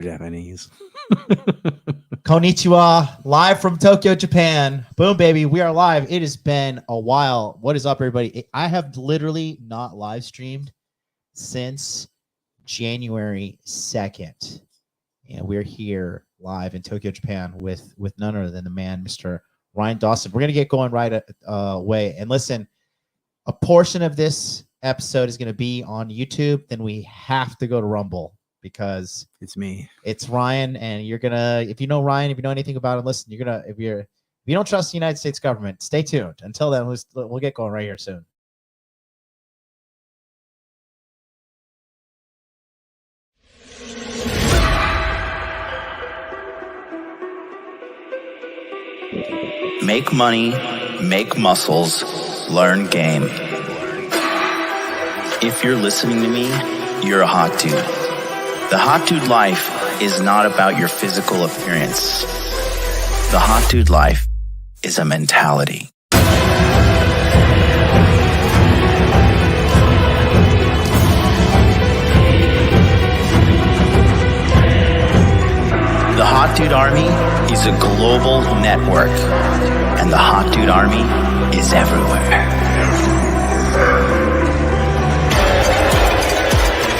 Japanese. Konnichiwa, live from Tokyo, Japan. Boom, baby. We are live. It has been a while. What is up, everybody? I have literally not live streamed since January 2nd. And we're here live in Tokyo, Japan with none other than the man, Mr. Ryan Dawson. We're going to get going right away. And listen, a portion of this episode is going to be on YouTube. Then we have to go to Rumble because it's me. It's Ryan, and you're gonna. If you know Ryan, if you know anything about him, listen. You're gonna. If you don't trust the United States government, stay tuned. Until then, we'll get going right here soon. Make money, make muscles, learn game. If you're listening to me, you're a hot dude. The hot dude life is not about your physical appearance. The hot dude life is a mentality. The Hot Dude Army is a global network, and the Hot Dude Army is everywhere.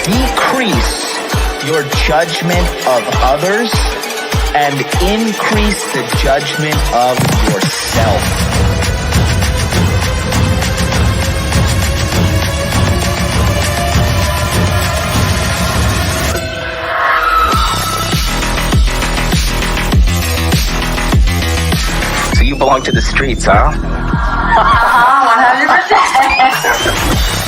Decrease your judgment of others and increase the judgment of yourself. So you belong to the streets, huh? 100%.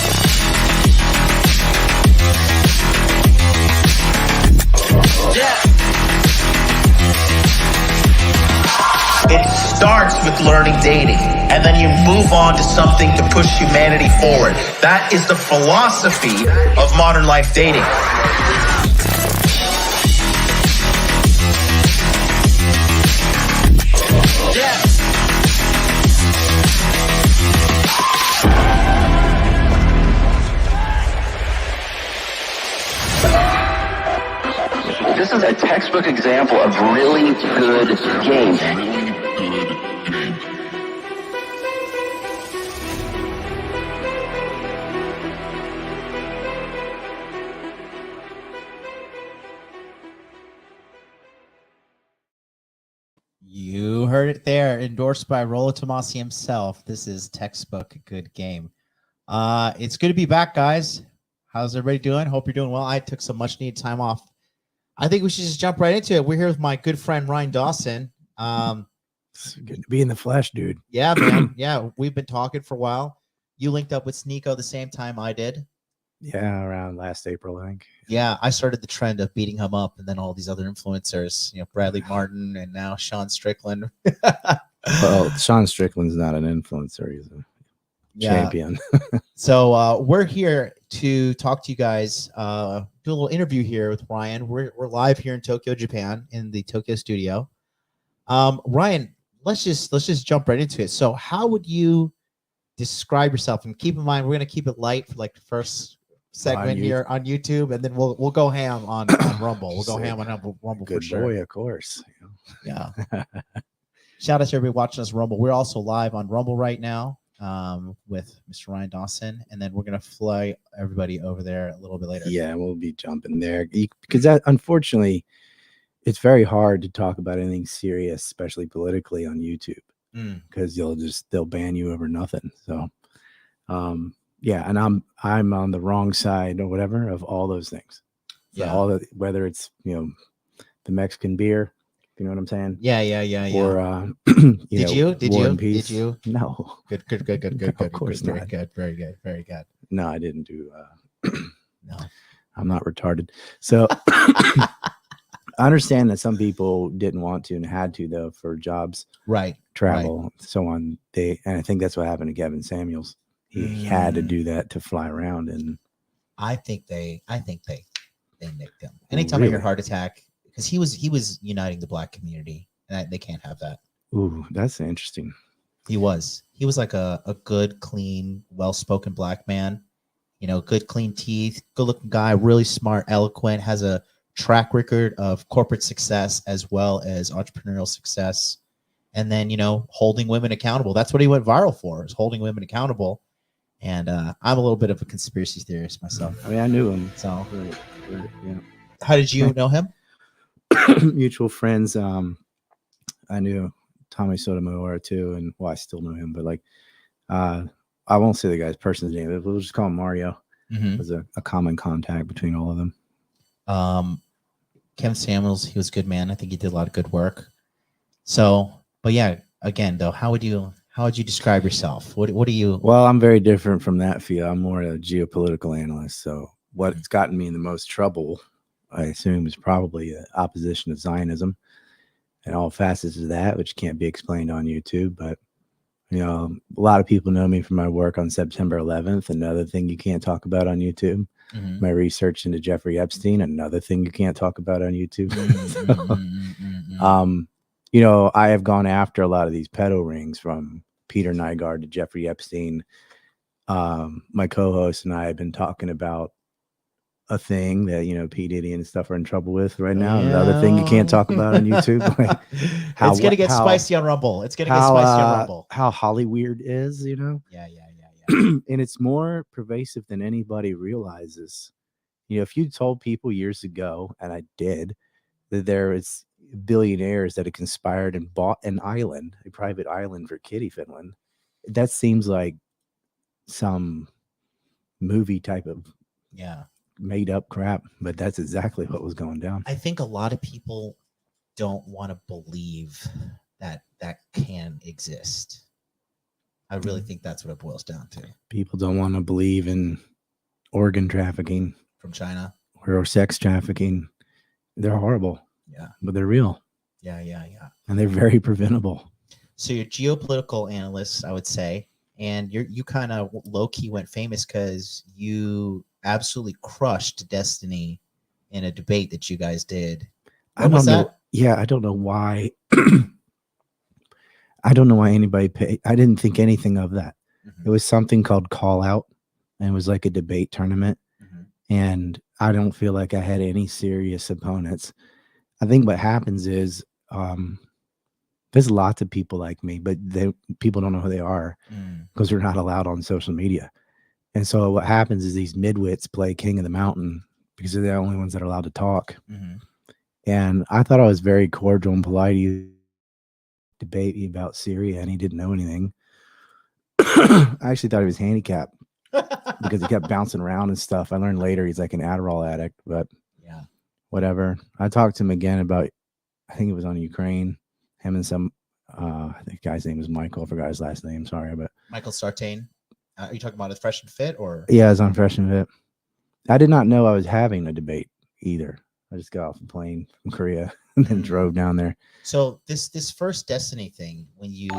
It starts with learning dating, and then you move on to something to push humanity forward. That is the philosophy of modern life dating. This is a textbook example of really good game. You heard it there, endorsed by Rollo Tomasi himself. This is textbook good game. It's good to be back, guys. How's everybody doing? Hope you're doing well. I took some much needed time off. I think we should just jump right into it. We're here with my good friend Ryan Dawson. It's good to be in the flesh, dude. Yeah, man. Yeah, we've been talking for a while. You linked up with Sneeko the same time I did. Yeah, around last April, I think. Yeah, I started the trend of beating him up, and then all these other influencers, Bradley Martin and now Sean Strickland. Well, Sean Strickland's not an influencer; he's a champion. So we're here to talk to you guys. Do a little interview here with Ryan. We're live here in Tokyo, Japan, in the Tokyo studio. Ryan, let's just jump right into it. So, how would you describe yourself? And keep in mind, we're gonna keep it light for like the first segment here on YouTube, and then we'll go ham on Rumble. We'll go ham on Rumble for sure. Good boy, of course. Yeah. Shout out to everybody watching us Rumble. We're also live on Rumble right now with Mr. Ryan Dawson, and then we're gonna fly everybody over there a little bit later. Yeah, we'll be jumping there because that, unfortunately, it's very hard to talk about anything serious, especially politically, on YouTube because they'll ban you over nothing. So, yeah, and I'm on the wrong side or whatever of all those things. So Yeah, whether it's the Mexican beer, you know what I'm saying? yeah. Or Did you? No. Good. Of course Very not. good. Very good. No, I didn't do. No. I'm not retarded. So I understand that some people didn't want to and had to though for jobs, Right. travel, so on. And I think that's what happened to Kevin Samuels. He had to do that to fly around, and I think they nicked him. Anytime I hear heart attack, because he was uniting the black community, and they can't have that. ooh, that's interesting. He was like a good, clean, well-spoken black man. Good, clean teeth, good-looking guy, really smart, eloquent, has a track record of corporate success as well as entrepreneurial success, and then holding women accountable. That's what he went viral for, is holding women accountable. And I'm a little bit of a conspiracy theorist myself. I mean, I knew him. So Yeah. how did you know him? Mutual friends. I knew Tommy Sotomayor too, and well, I still know him, but like, I won't say the guy's person's name, but we'll just call him Mario. Mm-hmm. There's a common contact between all of them. Kevin Samuels, he was a good man. I think he did a lot of good work. So, but yeah, again though, how would you describe yourself? What do you? Well, I'm very different from that field. I'm more a geopolitical analyst. So what's gotten me in the most trouble, I assume, is probably the opposition of Zionism and all facets of that, which can't be explained on YouTube. But a lot of people know me from my work on September 11th. Another thing you can't talk about on YouTube. Mm-hmm. My research into Jeffrey Epstein. Another thing you can't talk about on YouTube. I have gone after a lot of these pedo rings, from Peter Nygaard to Jeffrey Epstein. My co-host and I have been talking about a thing that P. Diddy and stuff are in trouble with right now. Yeah. Another thing you can't talk about on YouTube. Like it's gonna get spicy on Rumble. It's gonna get spicy on Rumble. How Hollyweird is, Yeah. And it's more pervasive than anybody realizes. If you told people years ago, and I did, that there is billionaires that had conspired and bought an island, a private island for Kitty Finland, that seems like some movie type of made up crap, but that's exactly what was going down. I think a lot of people don't want to believe that can exist. I really think that's what it boils down to. People don't want to believe in organ trafficking from China or sex trafficking. They're horrible. Yeah. But they're real. Yeah. And they're very preventable. So you're a geopolitical analyst, I would say, and you kind of low-key went famous because you absolutely crushed Destiny in a debate that you guys did. I don't know. Yeah, I don't know why. I don't know why anybody paid. I didn't think anything of that. Mm-hmm. It was something called Clout, and it was like a debate tournament. Mm-hmm. And I don't feel like I had any serious opponents. I think what happens is there's lots of people like me, but people don't know who they are because they're not allowed on social media. And so what happens is these midwits play King of the Mountain because they're the only ones that are allowed to talk. Mm-hmm. And I thought I was very cordial and polite. He debate me about Syria, and he didn't know anything. I actually thought he was handicapped because he kept bouncing around and stuff. I learned later he's like an Adderall addict, but yeah, whatever. I talked to him again about, I think it was on Ukraine, him and some, I think the guy's name was Michael. I forgot his last name. Sorry, but Michael Sartain. Are you talking about it Fresh and Fit or? Yeah, it's on Fresh and Fit. I did not know I was having a debate either. I just got off the plane from Korea and then drove down there. So this first Destiny thing, when you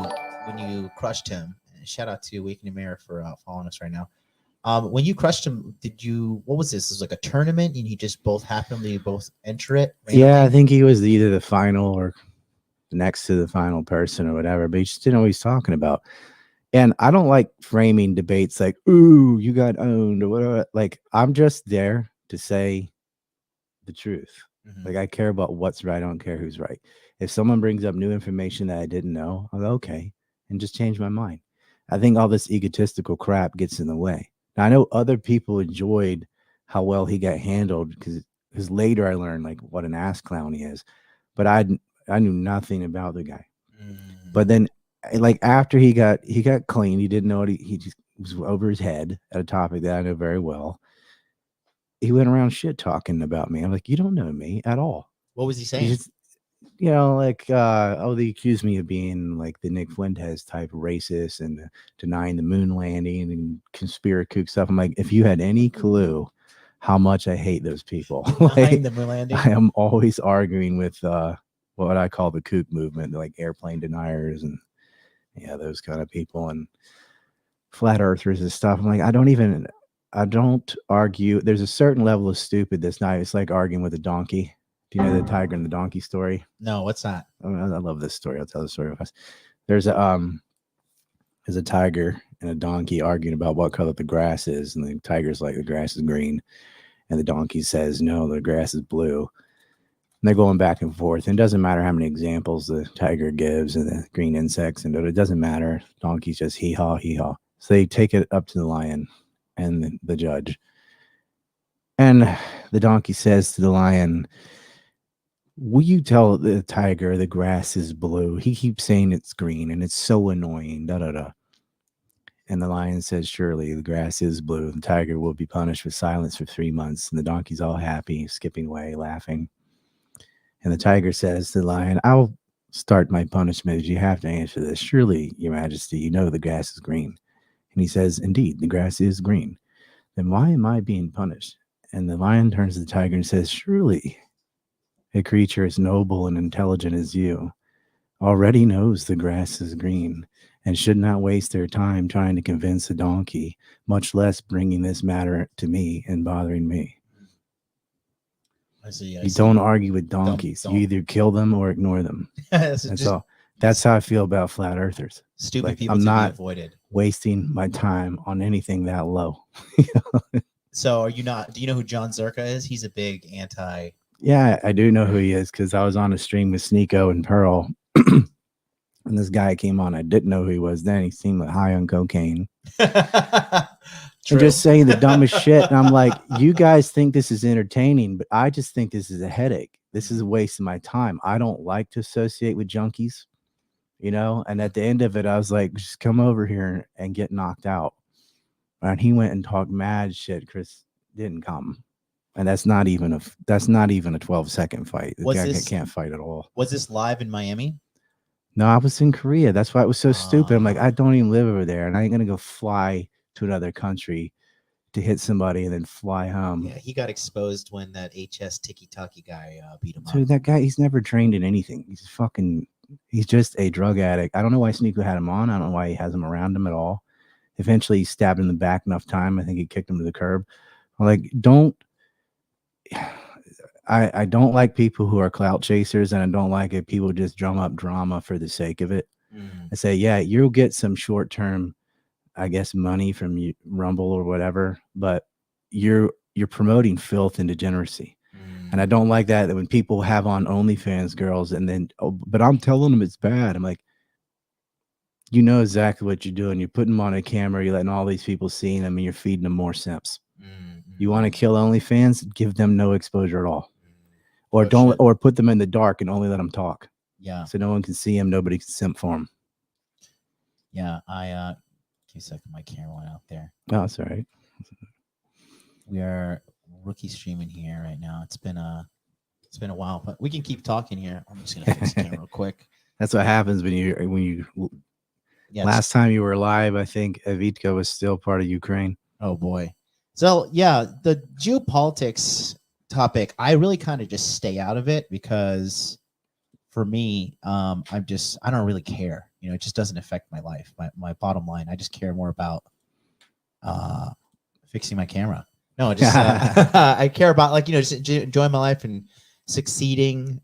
crushed him, and shout out to Waking the Mirror for following us right now. When you crushed him, what was this? It was like a tournament, and you just both happened to both enter it? Randomly? Yeah, I think he was either the final or next to the final person or whatever, but he just didn't know what he's talking about. And I don't like framing debates like, ooh, you got owned or whatever. Like, I'm just there to say the truth. Mm-hmm. Like, I care about what's right. I don't care who's right. If someone brings up new information that I didn't know, I'll go, okay, and just change my mind. I think all this egotistical crap gets in the way. Now, I know other people enjoyed how well he got handled because later I learned like what an ass clown he is, but I knew nothing about the guy. Mm-hmm. But then, like, after he got clean, he didn't know what he just was over his head at a topic that I know very well. He went around shit talking about me. I'm like, you don't know me at all. What was he saying? Just, they accused me of being like the Nick Fuentes type racist and denying the moon landing and conspiracy stuff. I'm like, if you had any clue how much I hate those people, like, the moon landing. I am always arguing with what I call the kook movement, like airplane deniers and those kind of people and flat earthers and stuff. I'm like, I don't argue. There's a certain level of stupid that's not. It's like arguing with a donkey. Do you know the tiger and the donkey story? No, what's that? I love this story. I'll tell the story fast. There's a tiger and a donkey arguing about what color the grass is, and the tiger's like, the grass is green, and the donkey says, no, the grass is blue. they're going back and forth. And it doesn't matter how many examples the tiger gives and the green insects, and it doesn't matter. Donkey's just hee haw, hee haw. So they take it up to the lion and the judge. And the donkey says to the lion, will you tell the tiger the grass is blue? He keeps saying it's green and it's so annoying. Da da da. And the lion says, surely the grass is blue. The tiger will be punished with silence for 3 months. And the donkey's all happy, skipping away, laughing. And the tiger says to the lion, I'll start my punishment, but you have to answer this. Surely, Your Majesty, you know the grass is green. And he says, indeed, the grass is green. Then why am I being punished? And the lion turns to the tiger and says, surely a creature as noble and intelligent as you already knows the grass is green and should not waste their time trying to convince a donkey, much less bringing this matter to me and bothering me. I see. You don't argue with donkeys. Don't. You either kill them or ignore them. That's all. That's how I feel about flat earthers. Stupid Like, people I'm to not be avoided. wasting my time on anything that low. So are you not? Do you know who John Zerka is? He's a big anti. Yeah, I do know who he is because I was on a stream with Sneeko and Pearl. And this guy came on. I didn't know who he was then. He seemed like high on cocaine. And just saying the dumbest shit. And I'm like, you guys think this is entertaining, but I just think this is a headache. This is a waste of my time. I don't like to associate with junkies, you know? And at the end of it, I was like, just come over here and get knocked out. And he went and talked mad shit. Chris didn't come. And that's not even a 12-second fight. The guy can't fight at all. Was this live in Miami? No, I was in Korea. That's why it was so stupid. I'm like, I don't even live over there, and I ain't gonna go fly to another country to hit somebody and then fly home. Yeah, he got exposed when that HS Tiki Taki guy beat him up. Dude, that guy, he's never trained in anything. He's just a drug addict. I don't know why Sneeko had him on. I don't know why he has him around him at all. Eventually, he stabbed him in the back enough time. I think he kicked him to the curb. I'm like, I don't like people who are clout chasers, and I don't like it. People just drum up drama for the sake of it. I say, yeah, you'll get some short-term, I guess, money from Rumble or whatever, but you're promoting filth and degeneracy. And I don't like that when people have on OnlyFans girls and then, but I'm telling them it's bad. I'm like, you know exactly what you're doing. You're putting them on a camera. You're letting all these people see them, and you're feeding them more simps. You want to kill OnlyFans? Give them no exposure at all. Or or put them in the dark and only let them talk. Yeah. So no one can see them. Nobody can simp for them. Yeah. Give me a second. My camera went out there. Oh, that's all right. We are rookie streaming here right now. It's been a while, but we can keep talking here. I'm just gonna fix the camera real quick. That's what happens when you. Yes. Last time you were live, I think Avitka was still part of Ukraine. Oh boy. So yeah, the geopolitics topic, I really kind of just stay out of it because for me, I don't really care. You know, it just doesn't affect my life. My bottom line, I just care more about fixing my camera. No, just I care about, like, you know, just enjoying my life and succeeding,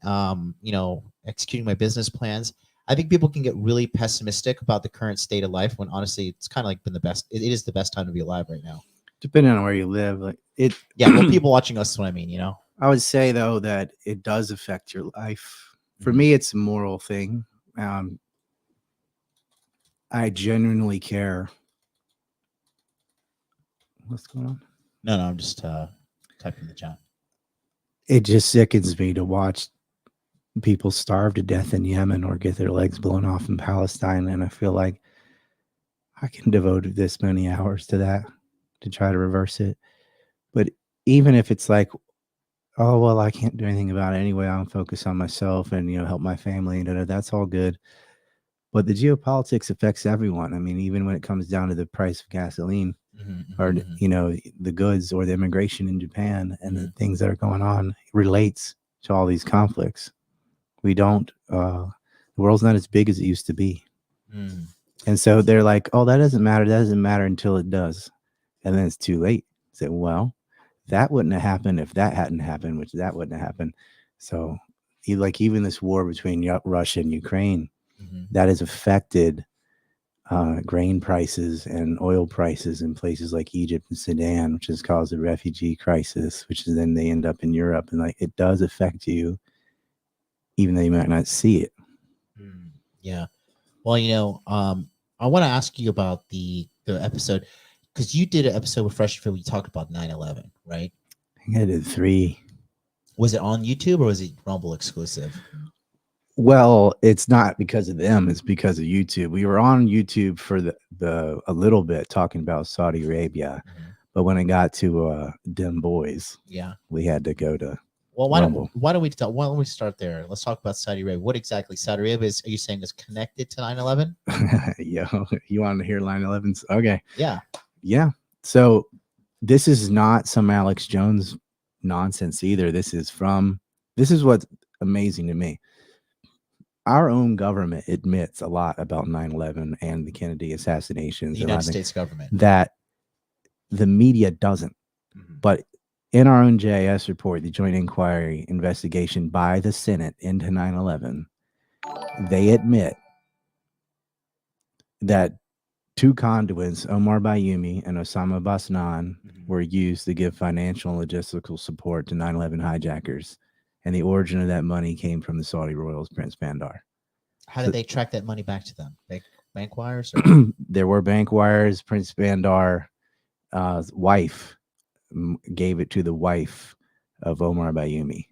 you know, executing my business plans. I think people can get really pessimistic about the current state of life when honestly it's kind of like been the best. It is the best time to be alive right now. Depending on where you live, like it. Yeah, well, people watching us is what I mean, you know. I would say though that it does affect your life. For me, it's a moral thing. I genuinely care. What's going on? No, I'm just typing in the chat. It just sickens me to watch people starve to death in Yemen or get their legs blown off in Palestine, and I feel like I can devote this many hours to that to try to reverse it. But even if it's like, oh well, I can't do anything about it anyway, I'll focus on myself and, you know, help my family, and that's all good. But the geopolitics affects everyone. I mean, even when it comes down to the price of gasoline, or you know, the goods or the immigration in Japan and the things that are going on relates to all these conflicts. We don't the world's not as big as it used to be. And so they're like, oh, that doesn't matter until it does, and then it's too late. Say, well, that wouldn't have happened if that hadn't happened, which that wouldn't have happened. So like even this war between Russia and Ukraine, that has affected grain prices and oil prices in places like Egypt and Sudan, which has caused a refugee crisis, which is then they end up in Europe. And like, it does affect you even though you might not see it. Yeah. Well, I want to ask you about the episode, because you did an episode with Fresh Fit where you talked about 9/11, right? I think I did 3. Was it on YouTube or was it Rumble exclusive? Well, it's not because of them, it's because of YouTube. We were on YouTube for a little bit talking about Saudi Arabia, but when it got to Dem Boys, we had to go to why Rumble. don't we start there? Let's talk about Saudi Arabia. What exactly Saudi Arabia is? Are you saying is connected to 9/11? Yo, you want to hear 9/11s? Okay. Yeah. So this is not some Alex Jones nonsense either. This is what's amazing to me. Our own government admits a lot about 9/11 and the Kennedy assassinations. The United States government. That the media doesn't. But in our own JIS report, the Joint Inquiry Investigation by the Senate into 9/11, they admit that 2 conduits, Omar Bayoumi and Osama Basnan, were used to give financial and logistical support to 9/11 hijackers. And the origin of that money came from the Saudi royals, Prince Bandar. How did they track that money back to them? Bank wires? Or? There were bank wires. Prince Bandar's wife gave it to the wife of Omar Bayoumi.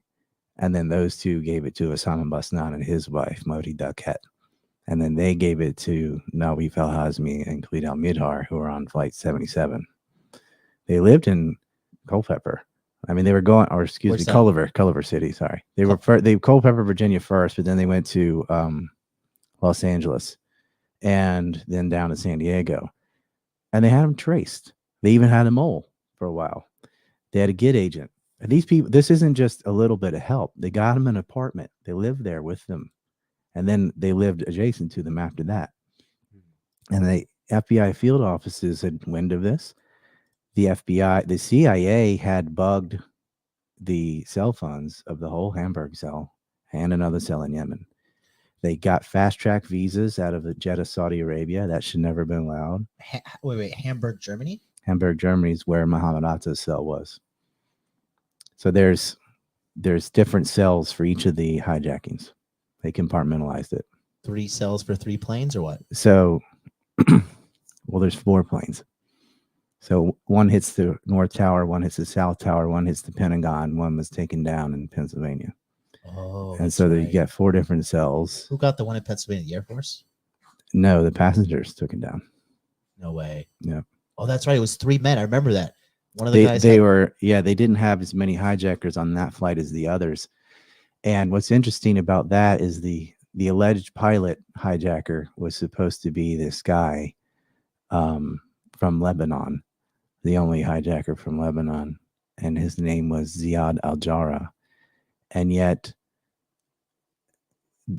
And then those 2 gave it to Osama Basnan and his wife, Modi Duquette. And then they gave it to Nawif al-Hazmi and Khalid al-Midhar, who were on Flight 77. They lived in Culpeper. I mean, they were going, or excuse me, Culver City. Sorry, they were Culpeper, Virginia first, but then they went to Los Angeles, and then down to San Diego, and they had them traced. They even had a mole for a while. They had a GIT agent. And these people, this isn't just a little bit of help. They got them an apartment. They lived there with them, and then they lived adjacent to them after that. And the FBI field offices had wind of this. The CIA had bugged the cell phones of the whole Hamburg cell and another cell in Yemen. They got fast-track visas out of the Jeddah, Saudi Arabia. That should never have been allowed. Wait, Hamburg, Germany? Hamburg, Germany is where Mohammed Atta's cell was. So there's different cells for each of the hijackings. They compartmentalized it. 3 cells for 3 planes or what? So, well, there's 4 planes. So one hits the North Tower, one hits the South Tower, one hits the Pentagon, one was taken down in Pennsylvania. Oh, and so you get 4 different cells. Who got the one in Pennsylvania? The Air Force? No, the passengers took it down. No way. Yeah. Oh, that's right. It was 3 men. I remember that. One of the guys. They didn't have as many hijackers on that flight as the others. And what's interesting about that is the alleged pilot hijacker was supposed to be this guy from Lebanon, the only hijacker from Lebanon, and his name was Ziad Al-Jarrah. And yet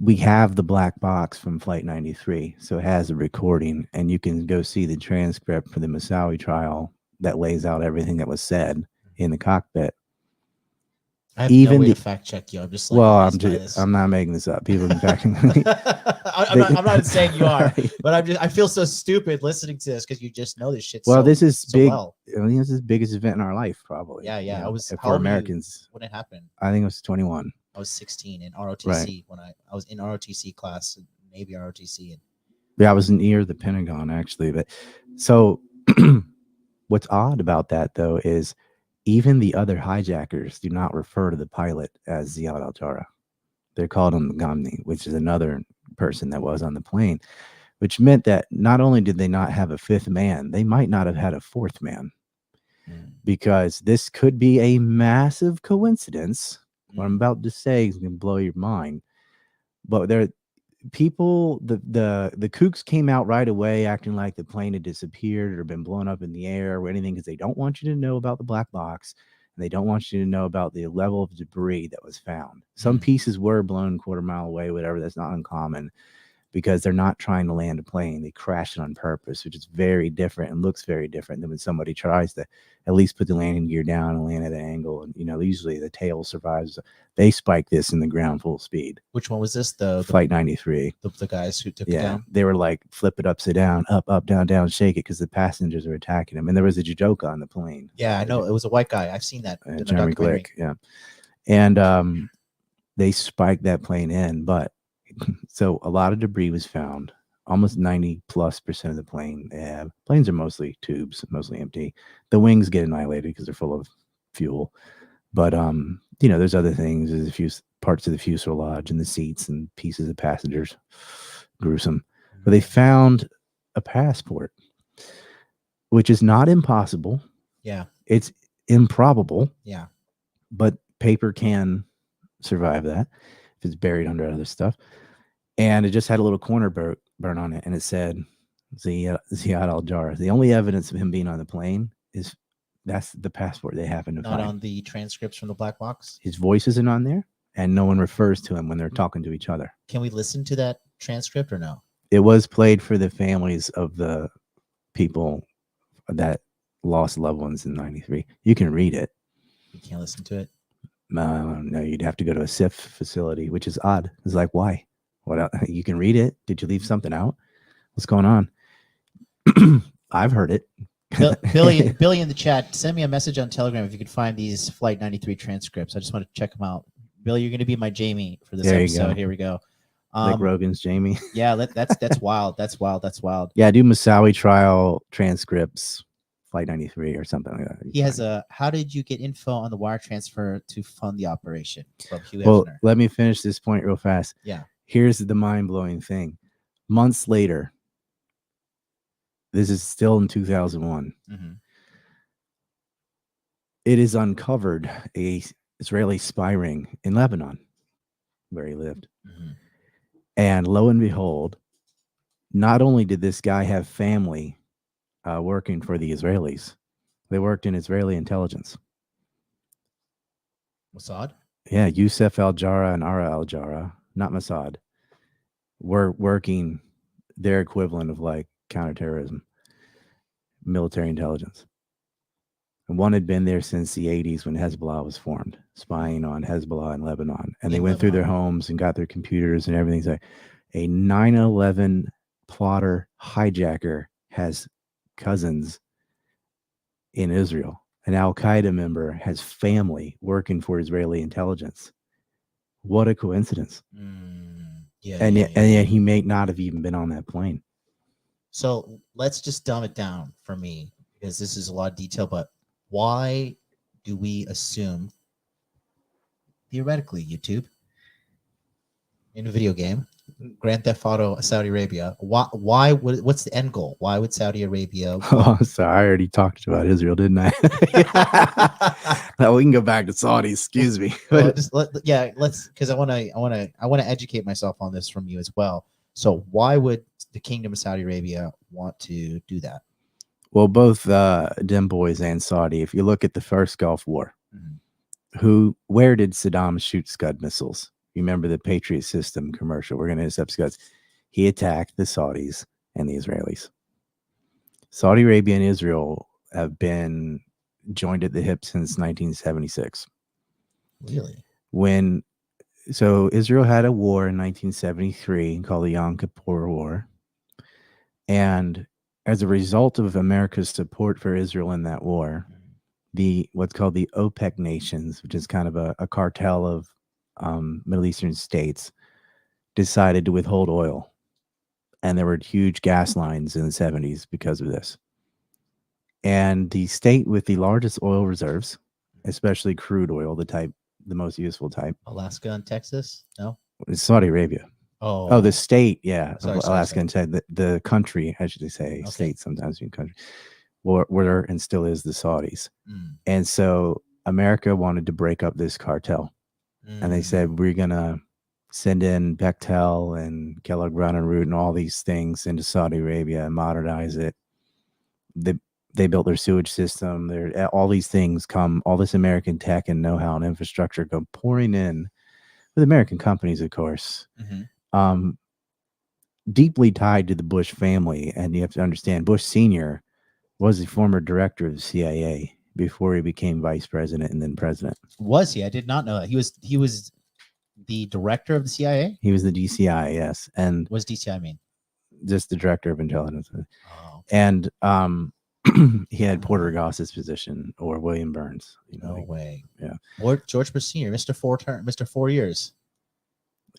we have the black box from Flight 93, so it has a recording, and you can go see the transcript for the Moussaoui trial that lays out everything that was said in the cockpit. I have no way to fact check you. I'm just like, I'm not making this up. People can fact I'm not saying you are, but I feel so stupid listening to this because you just know this shit. Well, this is so big. Well. I think this is the biggest event in our life, probably. Yeah. I was for Americans when it happened. I think it was 21. I was 16 in ROTC when I was in ROTC class, Navy ROTC. I was near the Pentagon actually, but so what's odd about that though is even the other hijackers do not refer to the pilot as Ziad Al-Jarrah. They're called him Ghamni, which is another person that was on the plane, which meant that not only did they not have a 5th man, they might not have had a 4th man, because this could be a massive coincidence. What I'm about to say is going to blow your mind, but the kooks came out right away acting like the plane had disappeared or been blown up in the air or anything, because they don't want you to know about the black box, and they don't want you to know about the level of debris that was found. Some pieces were blown a quarter mile away, whatever. That's not uncommon, because they're not trying to land a plane. They crash it on purpose, which is very different and looks very different than when somebody tries to at least put the landing gear down and land at an angle. And, usually the tail survives. They spike this in the ground full speed. Which one was this? The Flight 93. The guys who took it down? They were like, flip it upside down, up, down, down, shake it, because the passengers were attacking them. And there was a judoka on the plane. Yeah, I know. It was a white guy. I've seen that. Jeremy Glick, yeah. And they spiked that plane in. But so a lot of debris was found. Almost 90+% of the plane. Planes are mostly tubes, mostly empty. The wings get annihilated because they're full of fuel. But there's other things. There's a few parts of the fuselage and the seats and pieces of passengers. Gruesome. But they found a passport, which is not impossible. Yeah. It's improbable. Yeah. But paper can survive that if it's buried under other stuff. And it just had a little corner burn on it, and it said Ziad al-Jarrah. The only evidence of him being on the plane is that's the passport they happen to find. Not on the transcripts from the black box. His voice isn't on there, and no one refers to him when they're talking to each other. Can we listen to that transcript or no? It was played for the families of the people that lost loved ones in '93. You can read it. You can't listen to it. No, you'd have to go to a SIF facility, which is odd. It's like, why? What else? You can read it. Did you leave something out? What's going on? I've heard it. Billy in the chat, send me a message on Telegram if you could find these Flight 93 transcripts. I just want to check them out. Billy, you're going to be my Jamie for this episode. Here we go. Like Rogan's Jamie. Yeah, that's wild. That's wild. That's wild. Yeah, do Moussaoui trial transcripts, Flight 93 or something like that. He has how did you get info on the wire transfer to fund the operation? From Hugh Well, Hefner. let me finish this point real fast. Yeah. Here's the mind-blowing thing. Months later, this is still in 2001, it is uncovered a Israeli spy ring in Lebanon, where he lived. And lo and behold, not only did this guy have family working for the Israelis, they worked in Israeli intelligence. Mossad? Yeah, Youssef al-Jarrah and Ara al-Jarrah, not Mossad, were working their equivalent of like counterterrorism, military intelligence. And one had been there since the 80s when Hezbollah was formed, spying on Hezbollah in Lebanon. And they went through their homes and got their computers and everything. So a 9/11 plotter hijacker has cousins in Israel. An Al-Qaeda member has family working for Israeli intelligence. What a coincidence. And yet he may not have even been on that plane. So let's just dumb it down for me, because this is a lot of detail, but why do we assume, theoretically, YouTube, in a video game, Grand Theft Auto, Saudi Arabia, what's the end goal? Why would Saudi Arabia? Oh, sorry, I already talked about Israel, didn't I? Now we can go back to Saudi. Excuse me. Well, let's, because I want to educate myself on this from you as well. So why would the Kingdom of Saudi Arabia want to do that? Well, both Dim Boys and Saudi. If you look at the first Gulf War, where did Saddam shoot Scud missiles? You remember the Patriot system commercial? We're going to intercept Scuds. He attacked the Saudis and the Israelis. Saudi Arabia and Israel have been joined at the hip since 1976. Really? So Israel had a war in 1973 called the Yom Kippur War. And as a result of America's support for Israel in that war, what's called the OPEC nations, which is kind of a cartel of Middle Eastern states, decided to withhold oil. And there were huge gas lines in the 70s because of this. And the state with the largest oil reserves, especially crude oil, the most useful type. Alaska and Texas? No? It's Saudi Arabia. Oh, the state, yeah. Sorry. And said the country, I should say, state sometimes mean country, were and still is the Saudis. And so America wanted to break up this cartel. And they said, we're going to send in Bechtel and Kellogg Brown and Root and all these things into Saudi Arabia and modernize it. They built their sewage system. All these things all this American tech and know-how and infrastructure go pouring in with American companies, of course. Deeply tied to the Bush family. And you have to understand, Bush Sr. was the former director of the CIA before he became vice president and then president. Was he? I did not know that. He was the director of the CIA? He was the DCI, yes. And what does DCI mean? Just the director of intelligence. Oh, okay. And he had Porter Goss's position or William Burns. No way. Yeah. Or George Bush Sr., Mr. 4 years.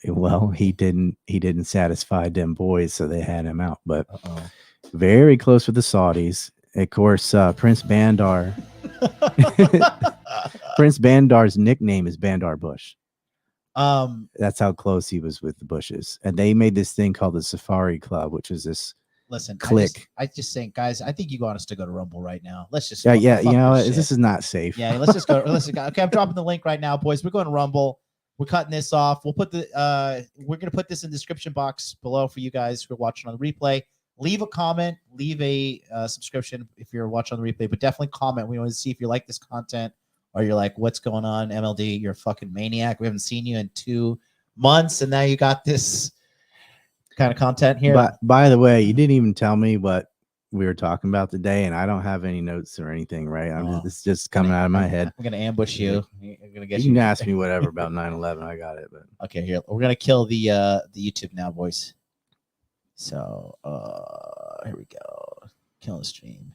Well, he didn't satisfy them boys, so they had him out. But Uh-oh. very close with the Saudis. Of course, Prince Bandar. Prince Bandar's nickname is Bandar Bush. That's how close he was with the Bushes. And they made this thing called the Safari Club, which is this clique. I just think, guys, I think you want us to go to Rumble right now. Let's just You fuck know, this shit. this is not safe. Yeah, let's just go. Okay, I'm dropping the link right now, boys. We're going to Rumble. We're cutting this off. We'll put we're gonna put this in the description box below for you guys who are watching on the replay. Leave a comment, leave a subscription if you're watching on the replay, but definitely comment. We want to see if you like this content or you're like, what's going on, MLD? You're a fucking maniac. We haven't seen you in 2 months, and now you got this kind of content here. But by the way, you didn't even tell me what we were talking about today, and I don't have any notes or anything, right? It's just coming out of my head. I'm gonna ambush you. I'm gonna get You can ask me whatever about 9/11. I got it. But okay, here we're gonna kill the YouTube now, boys. So here we go. Kill the stream.